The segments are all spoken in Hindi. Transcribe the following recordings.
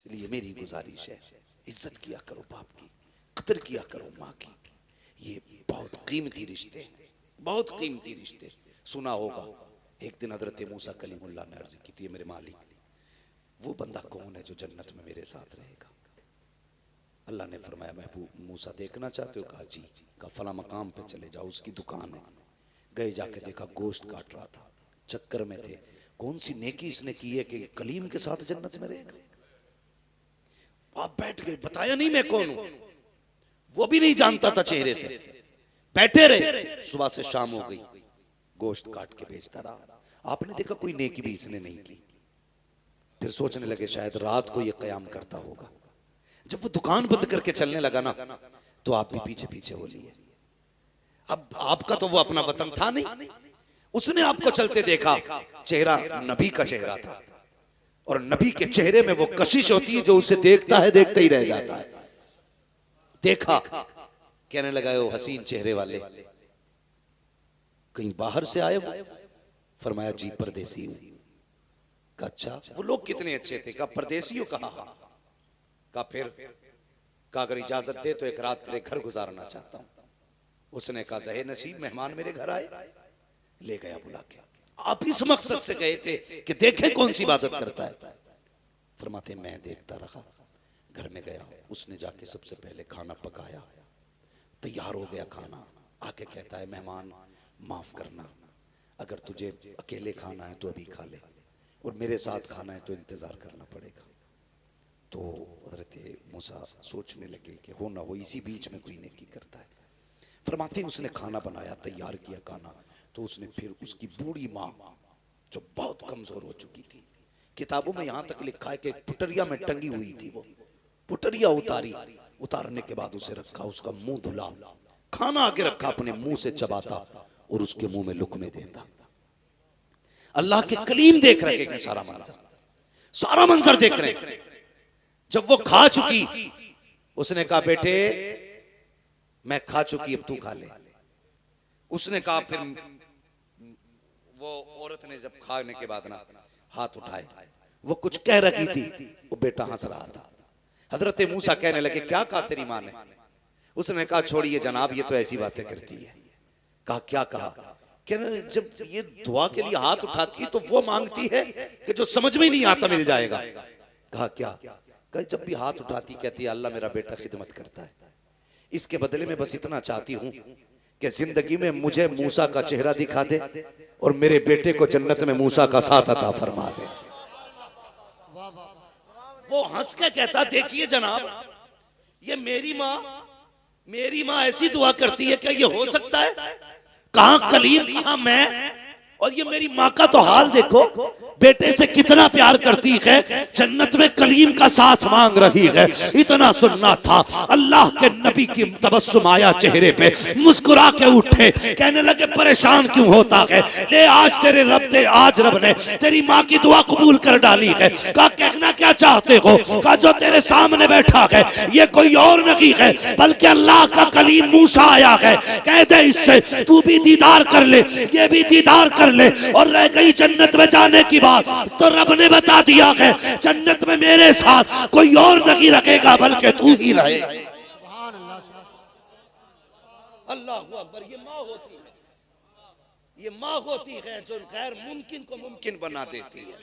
इसलिए मेरी गुजारिश है, इज्जत किया करो बाप की, कदर किया करो माँ की। ये बहुत कीमती रिश्ते हैं, बहुत कीमती रिश्ते। सुना होगा एक दिन हजरत मूसा कलीमुल्लाह ने अर्ज की थी, मेरे मालिक वो बंदा कौन है जो जन्नत में मेरे साथ रहेगा? अल्लाह ने फरमाया महबूब मूसा देखना चाहते हो? कहा जी। कहा फला मकाम पे चले जाओ, उसकी दुकान है। गए, जाके देखा गोश्त काट रहा था, चक्कर में थे कौन सी नेकी इसने की है कि कलीम के साथ जन्नत में रहेगा। आप बैठ गए, बताया नहीं मैं कौन हूं, वो भी नहीं जानता था चेहरे से। बैठे रहे, सुबह से शाम हो गई, गोश्त काट के बेचता रहा। आपने देखा कोई नेकी भी इसने नहीं की। फिर सोचने लगे शायद रात को ये कयाम करता होगा। जब वो दुकान बंद करके चलने लगा ना, तो आप भी पीछे पीछे हो लिए। अब आपका तो वो अपना वतन था नहीं, उसने आपको चलते देखा, चेहरा नबी का चेहरा था, और नबी के चेहरे में वो कशिश होती है जो उसे देखता है देखते ही रह जाता है। देखा, कहने लगा ओ हसीन चेहरे वाले, कहीं बाहर से आए हो? फरमाया जी परदेसी हूं। कहा अच्छा, वो लोग कितने अच्छे थे? कहा परदेसी हो? कहा हाँ। कहा फिर? कहा अगर इजाजत दे तो एक रात तेरे घर गुजारना चाहता हूं। उसने कहा ज़हे नसीब, मेहमान मेरे घर आए। ले गया बुला के। आप इस मकसद से गए थे कि देखें कौन सी इबादत करता है? फरमाते मैं देखता रहा। घर में गया, उसने जाके सबसे पहले खाना पकाया, तैयार हो गया खाना। आके कहता है मेहमान माफ करना, अगर तुझे अकेले खाना है तो अभी खा ले, और मेरे साथ खाना है तो इंतजार करना पड़ेगा। तो हज़रत मूसा सोचने लगे कि हो ना हो इसी बीच में कोई नेकी करता है। फरमाते उसने खाना बनाया, तैयार किया खाना, तो उसने फिर उसकी बूढ़ी माँ जो बहुत कमजोर हो चुकी थी, किताबों में यहाँ तक लिखा है कि पुटरिया में टंगी हुई थी, वो पुटरिया उतारी, उतारने के बाद उसे रखा, उसका मुंह धुला, खाना आगे रखा, अपने मुंह से चबाता और उसके मुंह में लुकमे देता। अल्लाह के कलीम देख रहे हैं सारा मंजर देख रहे हैं। जब वो खा चुकी, उसने कहा बेटे मैं खा चुकी, अब तू खा ले। उसने कहा, फिर वो औरत ने जब खाने के बाद ना हाथ उठाए, वो कुछ कह रही थी, वो बेटा हंस रहा था। हजरत मूसा कहने लगे क्या कहा तेरी माँ ने? उसने कहा छोड़िए जनाब, ये तो ऐसी बातें करती है। कहा क्या कहा? कहने जब ये दुआ के लिए हाथ उठाती है तो वो मांगती है कि जो समझ में नहीं आता मिल जाएगा। कहा क्या? कहा जब भी हाथ उठाती कहती है अल्लाह मेरा बेटा खिदमत करता है, इसके बदले में बस इतना चाहती हूं कि जिंदगी में मुझे मूसा का चेहरा दिखा दे और मेरे बेटे को जन्नत में मूसा का साथ अता फरमा दे। वो हंस के कहता देखिए जनाब, ये मेरी माँ ऐसी दुआ करती है, क्या ये हो सकता है? कहां कलीम, कहां मैं, और ये मेरी माँ का तो हाल देखो, बेटे से कितना प्यार करती है, जन्नत में कलीम का साथ मांग रही है। इतना सुनना था, अल्लाह के नबी की तबस्सुम आया चेहरे पे, मुस्कुरा के उठे, कहने लगे परेशान क्यों होता है? ले आज तेरे आज रब ने तेरी माँ की दुआ कबूल कर डाली है। कहा कहना क्या चाहते हो? कहा जो तेरे सामने बैठा है ये कोई और नहीं है बल्कि अल्लाह का कलीम मूसा आया है। कह दे इससे तू भी दीदार कर ले, ये भी दीदार कर ले, और रह गई जन्नत में जाने की बात, तो रब ने बता दिया है जन्नत में मेरे साथ कोई और नहीं रखेगा बल्कि तू ही रहे। अल्लाह अकबर। ये माँ होती है जो गैर मुमकिन को मुमकिन बना देती है।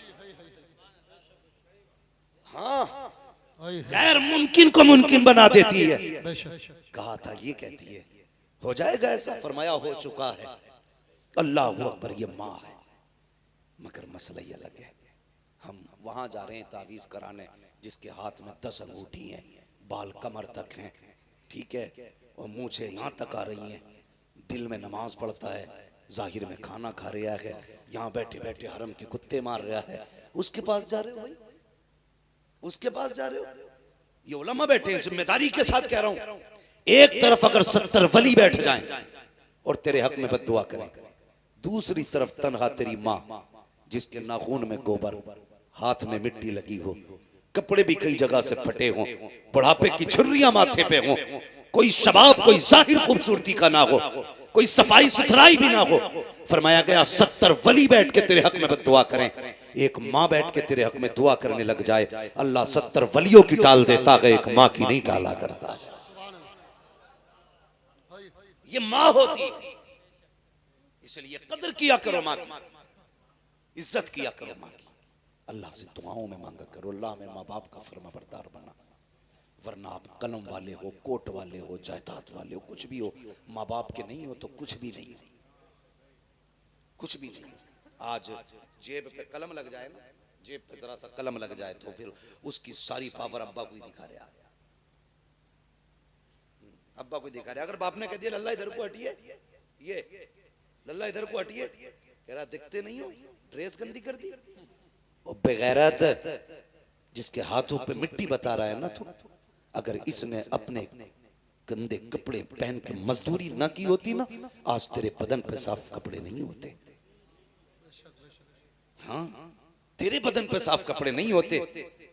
हाँ, गैर मुमकिन को मुमकिन बना देती है। कहा था ये कहती है हो जाएगा ऐसा, फरमाया हो चुका है। अल्लाह अकबर। ये माँ है, मगर मसला ये अलग है। हम वहां जा रहे हैं तावीज़ कराने, जिसके हाथ में 10 अंगूठी हैं, बाल कमर तक हैं, ठीक है, और मूछें यहाँ तक आ रही हैं, दिल में नमाज पढ़ता है, जाहिर में खाना खा रहा है, यहाँ बैठे बैठे हरम के कुत्ते मार रहा है। उसके पास जा रहे हो भाई, उसके पास जा रहे हो? ये उलमा बैठे हैं, जिम्मेदारी के साथ कह रहा हूं। एक तरफ अगर 70 वली बैठ जाएं और तेरे हक में बद्दुआ करें, दूसरी तरफ तनहा तेरी माँ जिसके नाखून में गोबर, हाथ में मिट्टी लगी हो, कपड़े भी कई जगह से फटे हों, बुढ़ापे की झुर्रियां माथे पे हों, कोई शबाब कोई जाहिर खूबसूरती का ना हो, कोई सफाई सुथराई भी ना हो, फरमाया गया 70 वली बैठ के तेरे हक में बद्दुआ करें। एक माँ बैठ के तेरे हक में दुआ करने लग जाए, अल्लाह 70 वलियों की टाल देता है, एक माँ की नहीं टाला करता। ये माँ होती है, इसलिए कदर किया करो माँ की, इज्जत किया करो माँ की। अल्लाह से दुआओं में मांगा करो, अल्लाह में माँ बाप का फर्माबरदार बना, वरना आप कलम वाले हो, कोट वाले हो, जायदाद वाले हो, कुछ भी हो, माँ बाप के नहीं हो तो कुछ भी नहीं हो, कुछ भी नहीं। आज जेब पे कलम लग जाए ना, जेब पे जरा सा कलम लग जाए तो फिर उसकी सारी पावर अब्बा को ही दिखा रहा है, अब्बा को दिखा रहा है। अगर बाप ने कह दिया लल्ला इधर को हटिए, ये लल्ला इधर को हटिए, कह रहा दिखते नहीं हो, ड्रेस गंदी कर दी। और बेगैरत जिसके हाथों पे मिट्टी बता रहा है ना, तो अगर इसने अपने गंदे कपड़े पहन के मजदूरी ना की होती ना, आज तेरे बदन पे साफ कपड़े नहीं होते। हाँ, तेरे बदन पे साफ कपड़े नहीं होते।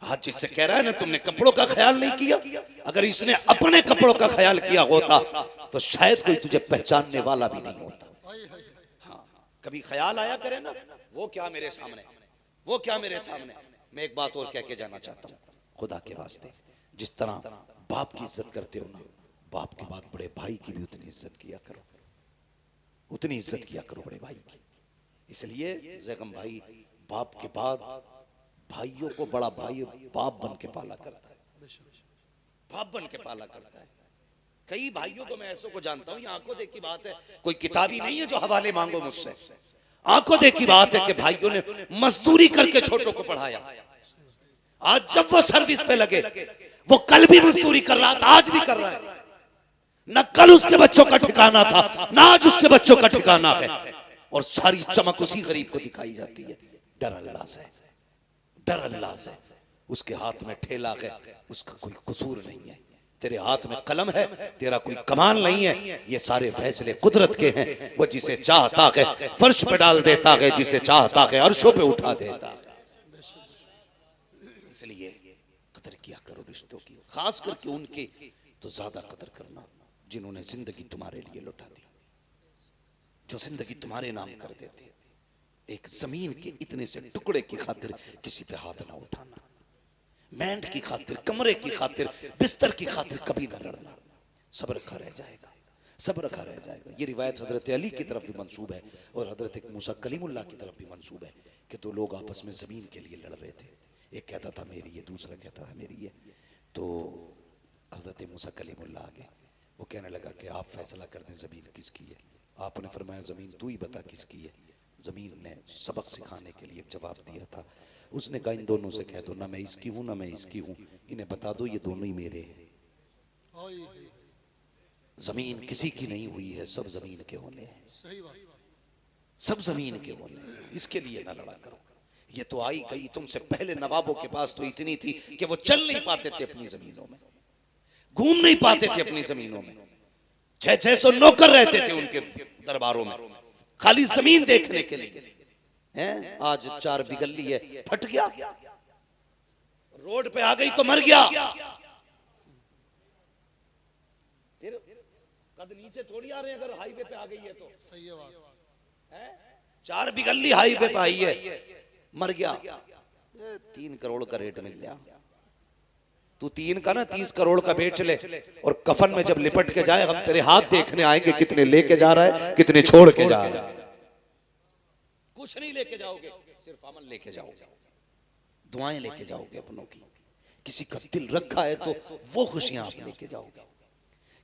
आज जिससे कह रहा है ना तुमने कपड़ों का ख्याल नहीं किया, अगर इसने अपने कपड़ों का ख्याल किया होता तो शायद कोई तुझे पहचानने वाला भी नहीं होता। हाँ, कभी ख्याल आया करे ना, वो क्या मेरे सामने, वो क्या मेरे सामने। मैं एक बात और कह के जाना चाहता हूँ, खुदा के वास्ते, जिस तरह बाप की इज्जत करते हो ना, बाप के बाद बड़े भाई की भी उतनी इज्जत किया करो, उतनी इज्जत किया करो बड़े भाई की। इसलिए ज़ैगम भाई बाप के बाद भाइयों को बड़ा भाई बाप बन के पाला करता है, बाप बन के पाला करता है। कई भाइयों को मैं ऐसों को जानता हूं, ये आंखों देख की बात है, कोई किताबी नहीं है जो हवाले मांगो मुझसे, आंखों देख की बात है कि भाइयों ने मजदूरी करके छोटों को पढ़ाया। आज जब वो सर्विस पे लगे, वो कल भी मजदूरी कर रहा था, आज भी कर रहा है। न कल उसके बच्चों का ठिकाना था, ना आज उसके बच्चों का ठिकाना है, और सारी चमक उसी गरीब को दिखाई जाती है। डर अल्लाह से, डर अल्लाह से। उसके हाथ में ठेला है, उसका कोई कसूर नहीं है। तेरे हाथ में कलम है, तेरा कोई कमाल नहीं है। ये सारे फैसले कुदरत के हैं। वो जिसे चाहता है फर्श पे डाल देता है, जिसे चाहता है अर्शों पे उठा देता है। इसलिए कदर किया करो रिश्तों की, खास करके उनकी तो ज्यादा कदर करना जिन्होंने जिंदगी तुम्हारे लिए लौटा दी, जो जिंदगी तुम्हारे नाम कर देते। एक जमीन के इतने से टुकड़े की खातिर किसी पे हाथ ना उठाना, मेंढ की खातिर, कमरे की खातिर, बिस्तर की खातिर कभी ना लड़ना। सब्र रखा रह जाएगा, सब्र रखा रह जाएगा। ये रिवायत हजरत अली की तरफ भी मंसूब है और हजरत मूसा कलीमुल्लाह की तरफ भी मंसूब है कि दो लोग आपस में जमीन के लिए लड़ रहे थे। एक कहता था मेरी है, दूसरा कहता था मेरी है। तो हजरत मूसा कलीमुल्लाह आगे, वो कहने लगा कि आप फैसला कर दें जमीन किसकी है। आपने फरमाया जमीन तू ही बता किसकी है। जमीन ने सबक सिखाने के लिए एक जवाब दिया था। उसने कहा इन दोनों से कह दो, ना मैं इसकी हूं ना मैं इसकी हूं, इन्हें बता दो ये दोनों ही मेरे हैं। जमीन किसी की नहीं हुई है, सब जमीन के होने हैं, सब जमीन के होने हैं। इसके लिए ना लड़ा करो। ये तो आई गई, तुमसे पहले नवाबों के पास तो इतनी थी कि वो चल नहीं पाते थे अपनी जमीनों में, घूम नहीं पाते थे अपनी जमीनों में। 600 नौकर रहते थे उनके दरबारों में, खाली जमीन देखने के लिए। हैं? आज 4 बिगल्ली है, फट गया, रोड पे आ गई तो मर गया। फिर कद नीचे थोड़ी आ रहे हैं अगर हाईवे पे आ गई है तो। सही है बात। 4 बिगल्ली हाईवे पे आई है, मर गया, 3 करोड़ का रेट मिल गया। तू 3 का ना 30 करोड़ का बेच ले, और कफन में जब लिपट के जाए हम तेरे हाथ देखने आएंगे कितने लेके जा रहा है, कितने छोड़ के जा रहा है। कुछ नहीं लेके जाओगे, सिर्फ अमल लेके जाओगे, दुआएं लेके जाओगे अपनों की। किसी का दिल रखा है तो वो खुशियां आप लेके जाओगे,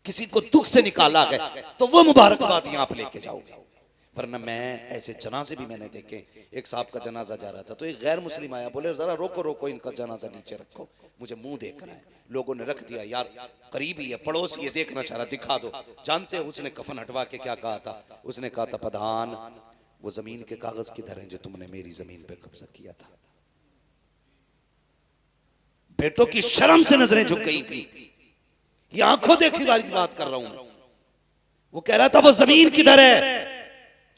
किसी को दुख से निकाला है तो वो मुबारकबादियां आप लेके जाओगे। वरना मैं ऐसे जनाजे भी मैंने देखे। एक साहब का जनाजा जा रहा था तो एक गैर मुस्लिम आया, बोले जरा रोको रोको, इनका जनाजा नीचे रखो, मुझे मुंह देखना है। लोगों ने रख दिया, यार करीबी है, पड़ोसी है, देखना चाह रहा, दिखा दो। जानते हो उसने कफन हटवा के क्या कहा था? उसने कहा था प्रधान वो जमीन के कागज किधर हैं जो तुमने मेरी जमीन पे कब्जा किया था। बेटों की शर्म से नजरें झुक गई थी। ये आंखों देखी वाली बात कर रहा हूं। वो कह रहा था वो जमीन किधर है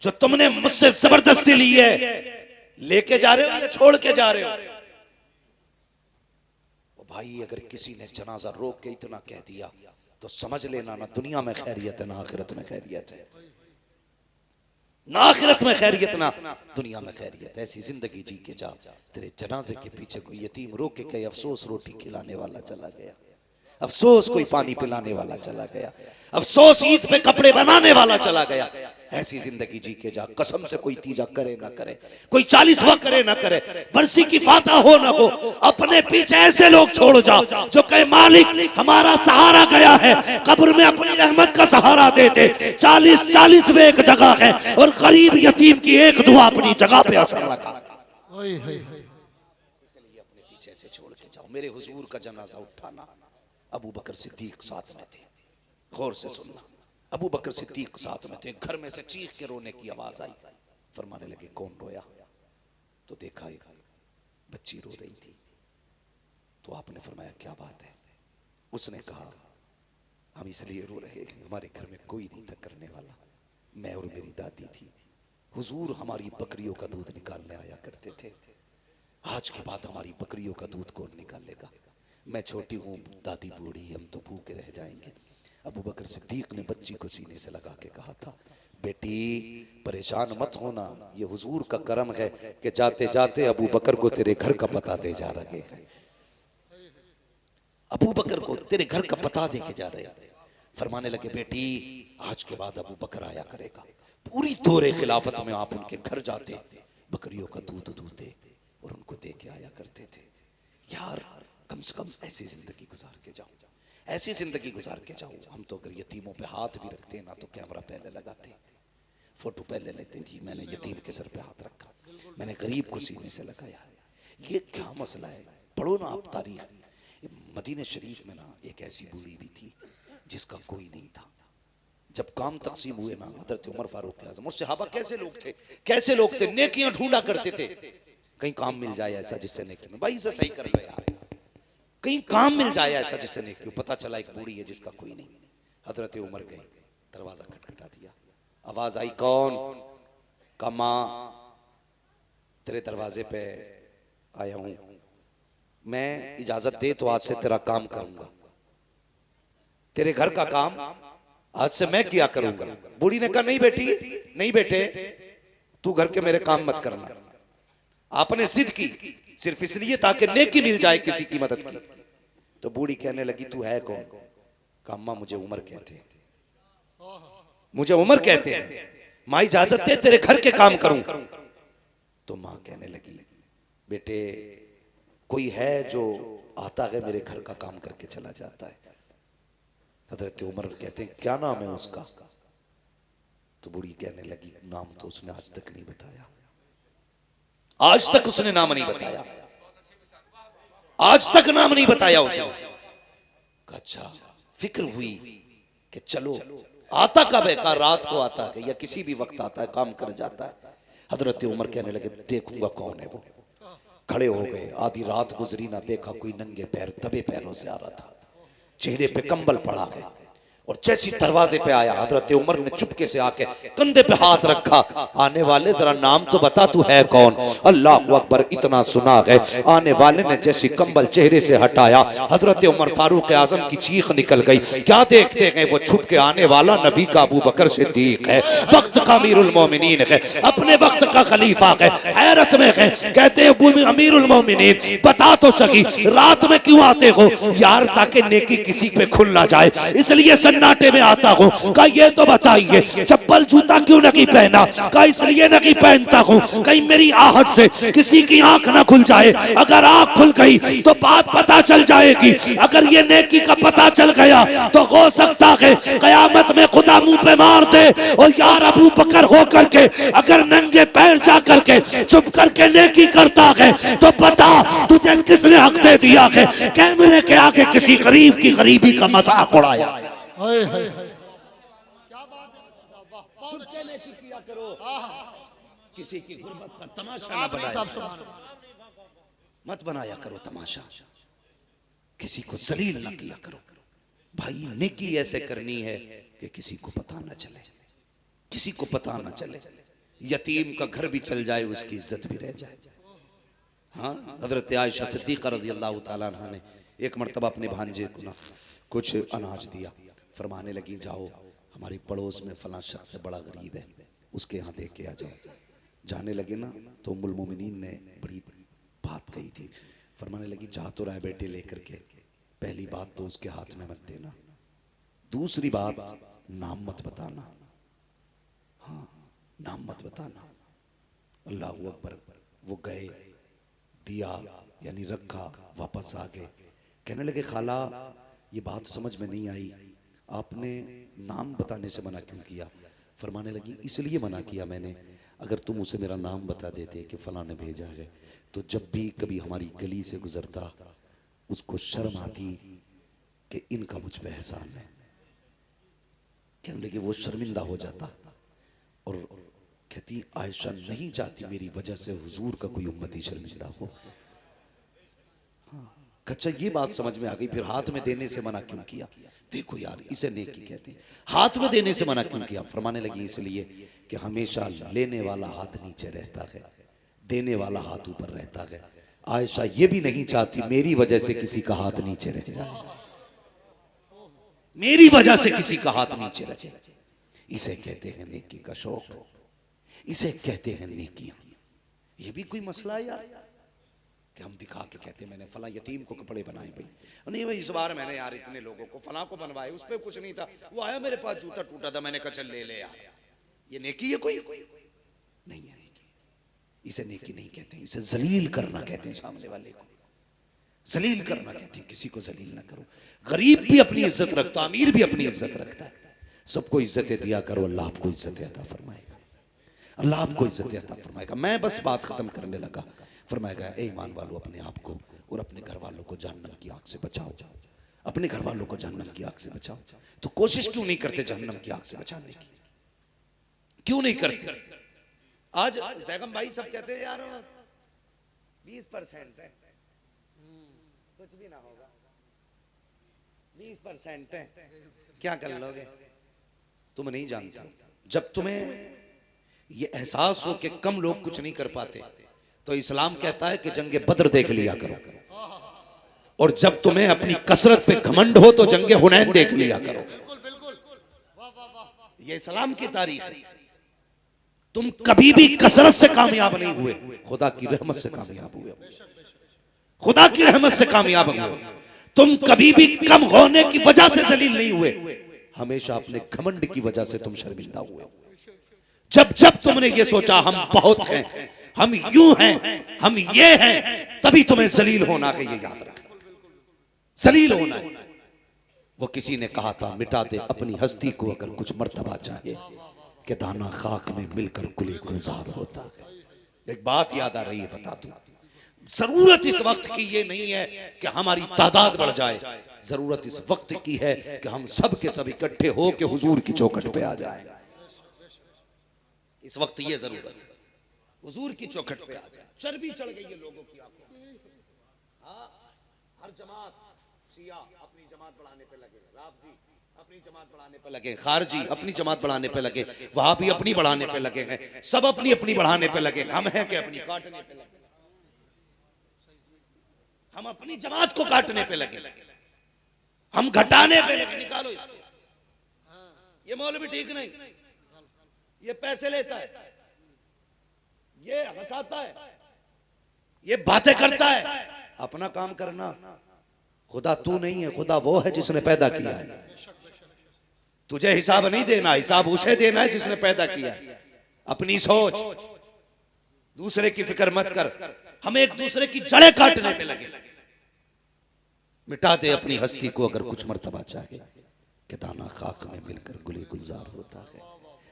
जो तुमने मुझसे जबरदस्ती ली है, लेके जा रहे हो या छोड़ के जा रहे हो? ओ भाई, अगर किसी ने जनाजा रोक के इतना कह दिया तो समझ लेना ना दुनिया में खैरियत है ना आखिरत में खैरियत है। ना आखिरत में खैरियत ना दुनिया में खैरियत। ऐसी जिंदगी जी के जा, तेरे जनाजे के पीछे कोई यतीम रो के कहे अफसोस रोटी खिलाने वाला चला गया, अफसोस कोई पानी पिलाने वाला चला गया, अफसोस ईद पे कपड़े बनाने वाला चला गया। ऐसी जिंदगी जी के जा, कसम से कोई तीजा करे ना करे, कोई 40वां करे ना करे, बरसी की फाता हो ना हो, अपने पीछे ऐसे लोग छोड़ जाओ जो कहे मालिक हमारा सहारा गया है, कब्र में अपनी रहमत का सहारा देते। 40 में एक जगह है और गरीब यतीम की एक दुआ अपनी जगह पे असर लगा। इसलिए अपने पीछे से छोड़ के जाओ। मेरे हुजूर का जनाजा उठाना, अबू बकर सिद्दीक साथ में थे, गौर से सुनना। अबू बकर सिद्दीक साथ में थे, घर में से चीख के रोने की आवाज आई। फरमाने लगे कौन रोया? तो देखा एक बच्ची रो रही थी। तो आपने फरमाया क्या बात है? उसने कहा हम इसलिए रो रहे हैं, हमारे घर में कोई नहीं था करने वाला, मैं और मेरी दादी थी। हुजूर हमारी बकरियों का दूध निकालने आया करते थे, आज के बाद हमारी बकरियों का दूध कौन निकालेगा? मैं छोटी हूँ, दादी बूढ़ी, हम तो भूखे रह जाएंगे। अबू बकर सिद्दीक ने बच्ची को सीने से लगा के कहा था, बेटी परेशान मत होना, ये हुजूर का करम है कि जाते जाते अबू बकर को तेरे घर का पता दे जा रहे हैं। अबू बकर को तेरे घर का पता दे के जा रहे हैं। फरमाने लगे बेटी आज के बाद अबू बकर आया करेगा। पूरी दौरे खिलाफत में आप उनके घर जाते, बकरियों का दूध दूते और उनको दे के आया करते थे। यार कम से कम ऐसी जिंदगी गुजार के जाओ, ऐसी जिंदगी गुजार के जाओ। हम तो अगर यतीमों पे हाथ भी रखते ना तो कैमरा पहले लगाते, फोटो पहले लेते थी। मैंने यतीम के सर पे हाथ रखा, मैंने गरीब को सीने से लगाया। ये क्या मसला है? पढ़ो ना आप तारीख। मदीने शरीफ में ना एक ऐसी बूढ़ी भी थी जिसका कोई नहीं था। जब काम तकसीम हुए ना, हजरत उमर फारूक आजम और सहाबा कैसे लोग थे, कैसे लोग थे, नेकियां ढूंढा करते थे। कहीं काम मिल जाए ऐसा जिससे नेकी में, भाई से सही कर लो यार, कहीं काम मिल जाए ऐसा जिससे नेकी। पता चला एक बूढ़ी है जिसका कोई नहीं। हजरत उमर गए, दरवाजा खटखटा दिया, आवाज आई कौन? का मां तेरे दरवाजे पे आया हूं, मैं इजाजत दे तो आज से तेरा काम करूंगा, तेरे घर का काम आज से मैं किया करूंगा। बूढ़ी ने कहा नहीं बेटी, नहीं बेटे, तू घर के मेरे काम मत करना। आपने जिद की सिर्फ इसलिए ताकि नेकी मिल जाए किसी की मदद की। तो बूढ़ी कहने लगी तू है कौन? कहा अम्मा मुझे उमर कहते हैं, मुझे उमर कहते हैं, माँ इजाजत दे तेरे घर के काम करूं। तो माँ कहने लगी बेटे कोई है जो आता है मेरे घर का काम करके चला जाता है। हजरत उमर कहते हैं क्या नाम है उसका? तो बूढ़ी कहने लगी नाम तो उसने आज तक नहीं बताया, आज तक उसने नाम नहीं बताया, आज तक नाम नहीं बताया उसने। अच्छा फिक्र हुई कि चलो आता कब है? का रात को आता है या किसी भी वक्त आता है, काम कर जाता है। हजरत उमर कहने लगे देखूंगा कौन है वो। खड़े हो गए, आधी रात गुजरी ना, देखा कोई नंगे पैर दबे पैरों से आ रहा था, चेहरे पे कंबल पड़ा है। और जैसी दरवाजे पे आया, हजरत उमर ने चुपके से आके कंधे पे हाथ रखा, आने वाले जरा नाम तो बता तू है कौन? अल्लाह अकबर, इतना सुना है। आने वाले ने जैसी कंबल चेहरे से हटाया, हजरत उमर फारूक आजम की चीख निकल गई। क्या देखते हैं? वो छुप के आने वाला नबी का अबू बकर सिद्दीक है, वक्त का अमीरुल मोमिनीन है, अपने वक्त का खलीफा है। हैरत में है, कहते हैं अमीरुल मोमिनीन बता तो सही रात में क्यों आते हो? यार ताकि नेकी किसी पे खुल ना जाए इसलिए सन्नाटे में आता हूँ। कहा ये तो बताइए चप्पल जूता क्यों नहीं पहना? कहा इसलिए नहीं पहनता हूँ कहीं मेरी आहट से किसी की आंख ना खुल जाए, अगर आंख खुल गई तो बात पता चल जाएगी, अगर ये नेकी का पता चल गया तो हो सकता है कयामत में खुदा मुंह पे मार दे। और यार अबू बकर हो करके अगर नंगे पैर जा करके चुप करके नेकी करता है तो बता तुझे किसने हक दे दिया है कैमरे के आगे किसी गरीब की गरीबी का मजाक उड़ाया? क्या बात है, किया करो, किसी की गुर्बत का तमाशा न बनाया, मत बनाया करो तमाशा, किसी को जलील न किया करो। भाई नेकी ऐसे करनी है कि किसी को पता न चले, किसी को पता न चले, यतीम का घर भी चल जाए उसकी इज्जत भी रह जाए। हाँ, हजरत आयशा सिद्दीक़ा रज़ियल्लाहु ताला अन्हा ने एक मर्तबा अपने भांजे को ना कुछ अनाज दिया, फरमाने लगी जाओ हमारी पड़ोस में फलां शख्स है बड़ा गरीब है, उसके यहाँ देख के आ जाओ। जाने लगे ना तो उम्मुल मोमिनीन ने बड़ी बात कही थी। फरमाने लगी जा तो रहा है बेटे लेकर के, पहली बात तो उसके हाथ में मत देना, दूसरी बात नाम मत बताना, हाँ नाम मत बताना। अल्लाह अकबर। वो गए, दिया यानी रखा, वापस आ गए। कहने लगे खाला ये बात समझ में नहीं आई, आपने नाम बताने से मना क्यों किया? फरमाने लगी इसलिए मना किया मैंने, अगर तुम उसे मेरा नाम बता देते कि फलां ने भेजा है, तो जब भी कभी हमारी गली से गुजरता उसको शर्म आती कि इनका मुझ पे एहसान है। कहने लगे वो शर्मिंदा हो जाता और कहती आयशा नहीं चाहती मेरी वजह से हुजूर का कोई उम्मती शर्मिंदा हो। अच्छा ये बात समझ में आ गई, फिर हाथ में देने से मना क्यों किया? देखो यार इसे नेकी कहते हैं। हाथ में देने से मना क्यों किया? फरमाने लगी इसलिए कि हमेशा लेने वाला हाथ नीचे रहता है, देने वाला हाथ ऊपर रहता है। आयशा ये भी नहीं चाहती मेरी वजह से किसी का हाथ नीचे रह जाए, मेरी वजह से किसी का हाथ नीचे रहे। इसे कहते हैं नेकी का शौक, इसे कहते हैं नेकियां। ये भी कोई मसला है यार कि हम दिखा के कहते हैं मैंने फला यतीम को कपड़े बनाए भाई, नहीं भाई इस बार मैंने यार इतने लोगों को फला को बनवाए, उस पर कुछ नहीं था, वो आया मेरे पास जूता टूटा था, मैंने कहा चल ले ले यार। ये नेकी है? कोई नहीं है नेकी। इसे नेकी नहीं कहते, इसे जलील करना कहते हैं। सामने वाले को जलील करना कहते हैं, किसी को जलील ना करो। गरीब भी अपनी इज्जत रखता, अमीर भी अपनी इज्जत रखता है। सबको इज्जतें दिया करो, अल्लाह आपको इज्जत अता फरमाएगा, अल्लाह आपको इज्जत अता फरमाएगा। मैं बस बात खत्म करने लगा। फरमाएगा ए ईमान वालों अपने आप को और अपने घर वालों को जहन्नम की आग से बचाओ, अपने घर वालों को जहन्नम की आग से बचाओ। तो कोशिश क्यों नहीं करते जहन्नम की आग से बचाने की? क्यों नहीं करते? आज जैगम भाई सब कहते हैं यार 20% है, कुछ भी ना होगा, 20% है, क्या कर लोगे? तुम नहीं जानते। जब तुम्हें ये एहसास हो कि कम लोग कुछ नहीं कर पाते, तो इस्लाम कहता है कि जंगे बद्र देख लिया करो, और जब तुम्हें अपनी कसरत पे घमंड हो तो जंगे हुनैन देख लिया करो। ये इस्लाम की तारीख है। तुम कभी भी कसरत से कामयाब नहीं हुए, खुदा की रहमत से कामयाब हुए, खुदा की रहमत से कामयाब हुए। तुम कभी भी कम होने की वजह से जलील नहीं हुए, हमेशा अपने घमंड की वजह से तुम शर्मिंदा हुए। जब जब तुमने ये सोचा हम बहुत हैं, हम यूं हैं, हम ये हैं, तभी तुम्हें जलील होना है। ये याद रखना, जलील होना है। वो किसी ने कहा था मिटा दे अपनी हस्ती को अगर कुछ मर्तबा चाहे, कि दाना खाक में मिलकर गुले गुलजार होता है। एक बात याद आ रही है, बता दूं, जरूरत इस वक्त की ये नहीं है कि हमारी तादाद बढ़ जाए, जरूरत इस वक्त की है कि हम सब के सब इकट्ठे हो के हुजूर की चौखट पे आ जाए। इस वक्त ये जरूरत है, हुजूर की चौखट पे आ जाए। चर्बी चढ़ गई है लोगों की आंखों में। हाँ, हर जमात, शिया अपनी जमात बढ़ाने पे लगे, राफजी अपनी जमात बढ़ाने पे लगे, खारजी अपनी जमात बढ़ाने पे लगे, वहाबी अपनी बढ़ाने पे लगे हैं, सब अपनी अपनी बढ़ाने पे लगे। हम हैं कि अपनी काटने पे लगे, हम अपनी जमात को काटने पे लगे, हम घटाने पे लगे। निकालो इसको, ये मौलवी ठीक नहीं, ये पैसे लेता है, ये हंसाता है, ये बातें करता है। अपना काम करना। खुदा तू नहीं है, खुदा वो है जिसने पैदा किया है। तुझे हिसाब नहीं देना, हिसाब उसे देना है जिसने पैदा किया है। अपनी सोच, दूसरे की फिक्र मत कर। हम एक दूसरे की जड़ें काटने पे लगे। मिटा दे अपनी हस्ती को अगर कुछ मर्तबा चाहे, कि दाना खाक में मिलकर गुले गुलजार होता है।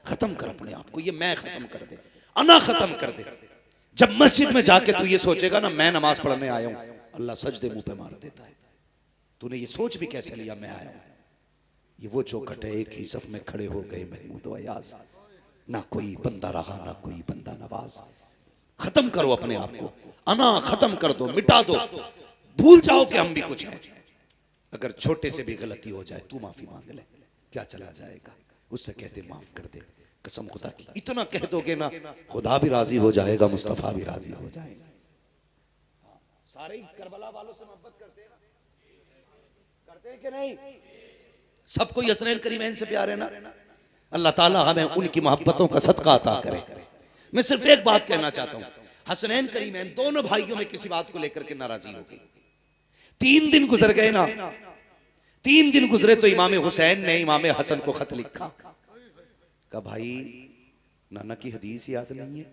खत्म कर अपने आप को, ये मैं खत्म कर दे, अना खत्म कर दे। जब मस्जिद में जाके तू ये सोचेगा ना मैं नमाज पढ़ने आया हूं, अल्लाह सजदे मुंह पे मार देता है। तूने ये सोच भी कैसे लिया मैं आया हूं? ये वो चौखट है, एक ही सफ में खड़े हो गए महमूद अयाज, ना कोई बंदा रहा ना कोई बंदा नवाज। खत्म करो अपने आप को, अना खत्म कर दो, मिटा दो, भूल जाओ कि हम भी कुछ हैं। अगर छोटे से भी गलती हो जाए तू माफी मांग ले, क्या चला जाएगा? उससे कहते माफ कर दे, कसम खुदा की। इतना कह दोगे ना, खुदा भी राजी हो जाएगा, मुस्तफा भी राजी हो जाएगा। सारे करबला वालों से मोहब्बत करते हैं ना, करते हैं कि नहीं? सबको हसनैन करीमैन से प्यार है ना? अल्लाह ताला हमें उनकी मोहब्बतों का सदका अता करे। मैं सिर्फ एक बात कहना चाहता हूं, हसनैन करीमैन दोनों भाइयों में किसी बात को लेकर के नाराजगी हो गई। 3 दिन गुजर गए ना, 3 दिन गुजरे तो इमाम हुसैन ने इमाम हसन को खत लिखा। कहा भाई नाना की हदीस याद नहीं है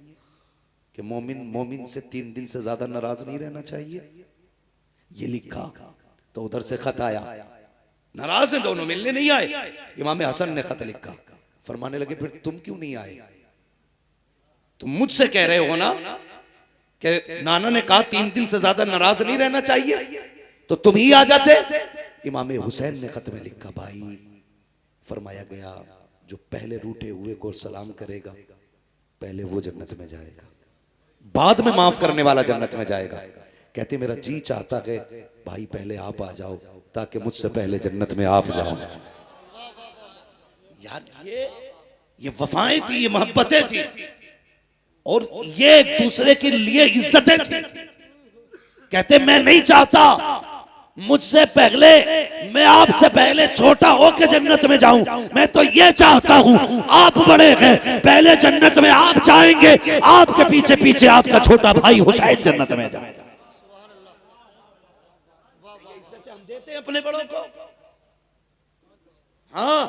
कि मोमिन से 3 दिन से ज्यादा नाराज नहीं रहना चाहिए। ये लिखा तो उधर से खत आया, नाराज हैं दोनों, मिलने नहीं आए। इमाम हसन ने खत लिखा, फरमाने लगे फिर तुम क्यों नहीं आए? तुम मुझसे कह रहे हो ना कि नाना ने कहा 3 दिन से ज्यादा नाराज नहीं रहना चाहिए, तो तुम ही आ जाते। इमाम हुसैन ने खत में लिखा, भाई फरमाया गया जो पहले रूठे हुए को सलाम करेगा पहले वो जन्नत में जाएगा, बाद में माफ करने वाला जन्नत में जाएगा। कहते मेरा जी चाहता है भाई पहले आप आ जाओ ताकि मुझसे पहले जन्नत में आप जाओ। यार ये वफाएं थी, ये मोहब्बतें थी, और ये एक दूसरे के लिए इज्जतें थी। कहते मैं नहीं चाहता मुझसे पहले, मैं आपसे पहले छोटा होकर जन्नत में जाऊं, मैं तो ये चाहता हूं आप बड़े हैं, पहले जन्नत में आप जाएंगे, आपके पीछे पीछे आपका छोटा भाई हुसैन जन्नत में जाएगा। हम देते हैं अपने बड़ों को। हाँ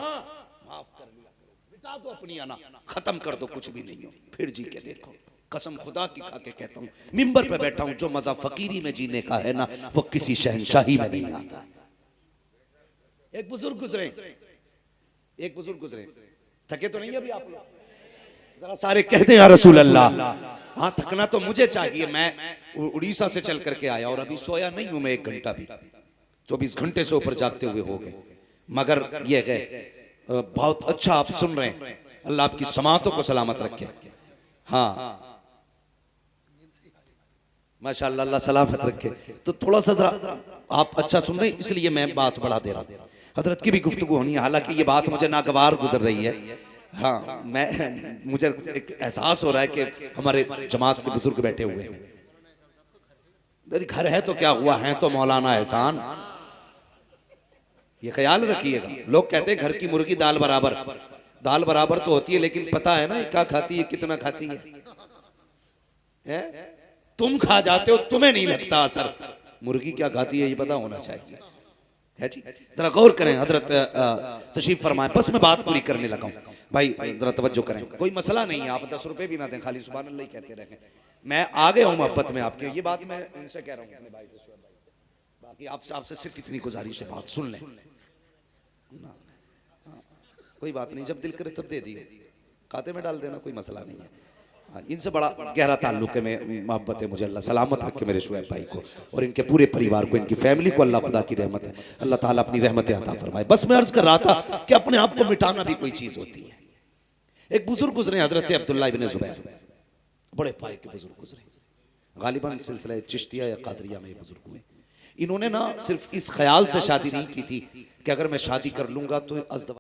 माफ कर लिया, बिता दो अपनी आना, खत्म कर दो, कुछ भी नहीं हो, फिर जी के देखो। कसम खुदा की खा के कहता हूं, मिंबर पे बैठा हूं, जो मजा फकीरी में जीने का है ना वो किसी शहनशाही में नहीं आता। एक बुजुर्ग गुजरे, थके तो नहीं अभी आप लोग? जरा सारे कहते हैं या रसूल अल्लाह। हाँ थकना तो मुझे चाहिए, मैं उड़ीसा से चल करके आया और अभी सोया नहीं हूं मैं 1 घंटा भी, 24 घंटे से ऊपर जागते हुए हो गए। मगर ये है बहुत अच्छा आप सुन रहे हैं, अल्लाह आपकी समातों को सलामत रखे। हाँ माशाअल्लाह, अल्लाह सलामत रखे। तो थोड़ा सा जरा आप अच्छा सुन रहे हैं इसलिए मैं बात बढ़ा दे रहा हूँ। हजरत की भी गुफ्तगू होनी है, हालांकि ये बात मुझे नागवार गुजर रही है। हाँ मुझे एक एहसास हो रहा है कि हमारे जमात के बुजुर्ग बैठे हुए हैं। घर है तो क्या हुआ, है तो मौलाना एहसान, ये ख्याल रखिएगा। लोग कहते हैं घर की मुर्गी दाल बराबर, दाल बराबर तो होती है लेकिन पता है ना क्या खाती है, कितना खाती है? तुम खा जाते हो, तुम्हें नहीं लगता असर, मुर्गी क्या खाती है ये पता होना चाहिए, है जी। जरा गौर करें, हजरत तशरीफ फरमाएं, बस मैं बात पूरी करने लगा हूं भाई, जरा तवज्जो करें। कोई मसला नहीं है, आप 10 रुपए भी ना दें, खाली सुभान अल्लाह कहते रहें। मैं आ गया हूं मोहब्बत में आपके, ये बात मैं इनसे कह रहा हूं अपने भाई से, बाकी आपसे सिर्फ इतनी गुजारिश है, बात सुन लें। कोई बात नहीं, जब दिल करे तब दे दिए, खाते में डाल देना, कोई मसला नहीं है। इनसे बड़ा गहरा ताल्लुक है, मोहब्बत है मुझे। अल्लाह सलामत रखे मेरे शुएब भाई को और इनके पूरे परिवार को, इनकी फैमिली को। अल्लाह खुदा की रहमत है, अल्लाह ताला अपनी रहमत अता फरमाए। बस मैं अर्ज कर रहा था कि अपने आप को मिटाना भी कोई चीज होती है। एक बुजुर्ग गुजरे, हजरत अब्दुल्लाह इब्न जुबैर, बड़े पाए के बुजुर्ग गुजरे, गालिबन सिलसिला चिश्तिया या कादरिया में ये बुजुर्ग हुए। इन्होंने ना सिर्फ इस ख्याल से शादी नहीं की थी कि अगर मैं शादी कर लूंगा तो